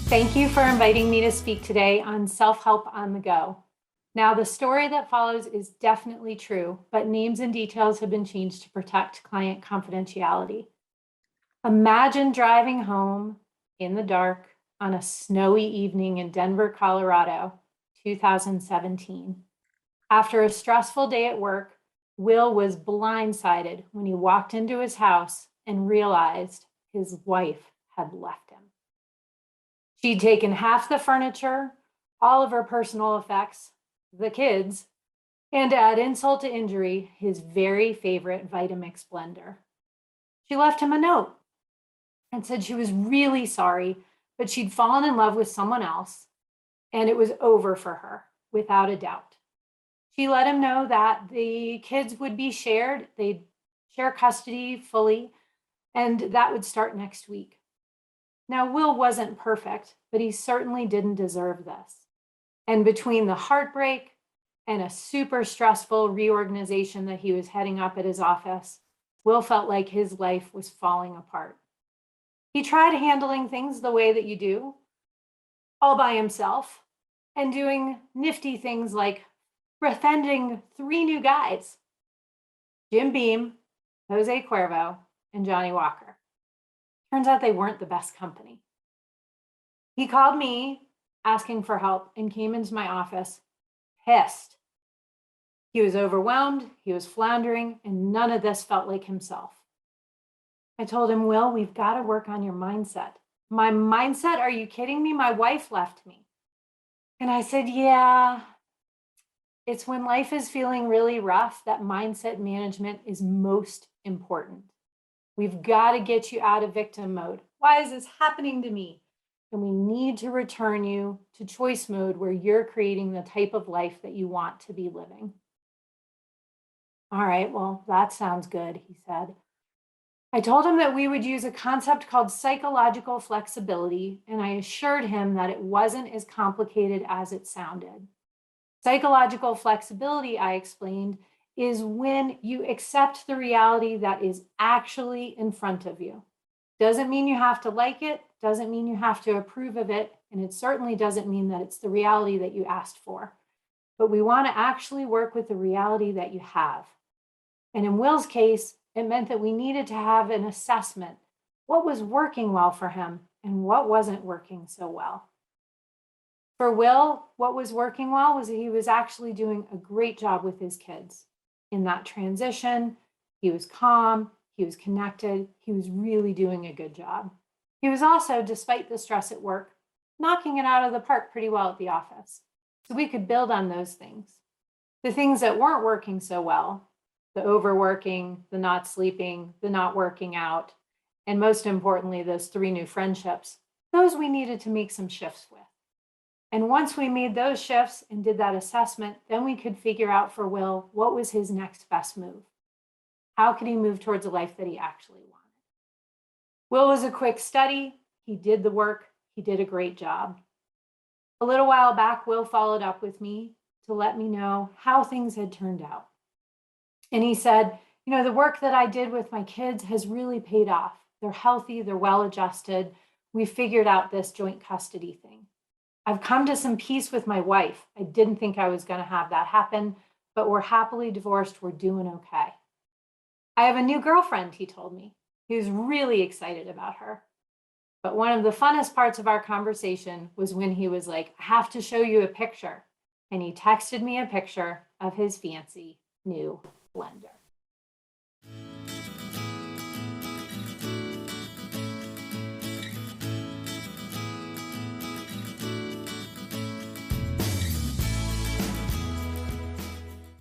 Thank you for inviting me to speak today on Self-Help on the Go. Now, the story that follows is definitely true, but names and details have been changed to protect client confidentiality. Imagine driving home in the dark on a snowy evening in Denver, Colorado, 2017. After a stressful day at work, Will was blindsided when he walked into his house and realized his wife had left him. She'd taken half the furniture, all of her personal effects, the kids, and to add insult to injury, his very favorite Vitamix blender. She left him a note and said she was really sorry, but she'd fallen in love with someone else and it was over for her, without a doubt. She let him know that the kids would be shared, they'd share custody fully, and that would start next week. Now, Will wasn't perfect, but he certainly didn't deserve this. And between the heartbreak and a super stressful reorganization that he was heading up at his office, Will felt like his life was falling apart. He tried handling things the way that you do, all by himself, and doing nifty things like befriending 3 new guys: Jim Beam, Jose Cuervo, and Johnny Walker. Turns out they weren't the best company. He called me asking for help and came into my office pissed. He was overwhelmed, he was floundering, and none of this felt like himself. I told him, Will, we've got to work on your mindset. My mindset? Are you kidding me? My wife left me. And I said, yeah, it's when life is feeling really rough that mindset management is most important. We've got to get you out of victim mode. Why is this happening to me? And we need to return you to choice mode where you're creating the type of life that you want to be living. All right, well, that sounds good, he said. I told him that we would use a concept called psychological flexibility, and I assured him that it wasn't as complicated as it sounded. Psychological flexibility, I explained, is when you accept the reality that is actually in front of you. Doesn't mean you have to like it, doesn't mean you have to approve of it, and it certainly doesn't mean that it's the reality that you asked for. But we want to actually work with the reality that you have. And in Will's case, it meant that we needed to have an assessment. What was working well for him and what wasn't working so well? For Will, what was working well was that he was actually doing a great job with his kids. In that transition, he was calm, he was connected, he was really doing a good job. He was also, despite the stress at work, knocking it out of the park pretty well at the office. So we could build on those things. The things that weren't working so well, the overworking, the not sleeping, the not working out, and most importantly, those 3 new friendships, those we needed to make some shifts with. And once we made those shifts and did that assessment, then we could figure out for Will, what was his next best move? How could he move towards a life that he actually wanted? Will was a quick study. He did the work. He did a great job. A little while back, Will followed up with me to let me know how things had turned out. And he said, the work that I did with my kids has really paid off. They're healthy, they're well-adjusted. We figured out this joint custody thing. I've come to some peace with my wife. I didn't think I was going to have that happen, but we're happily divorced. We're doing okay. I have a new girlfriend, he told me. He was really excited about her. But one of the funnest parts of our conversation was when he was like, I have to show you a picture. And he texted me a picture of his fancy new blender.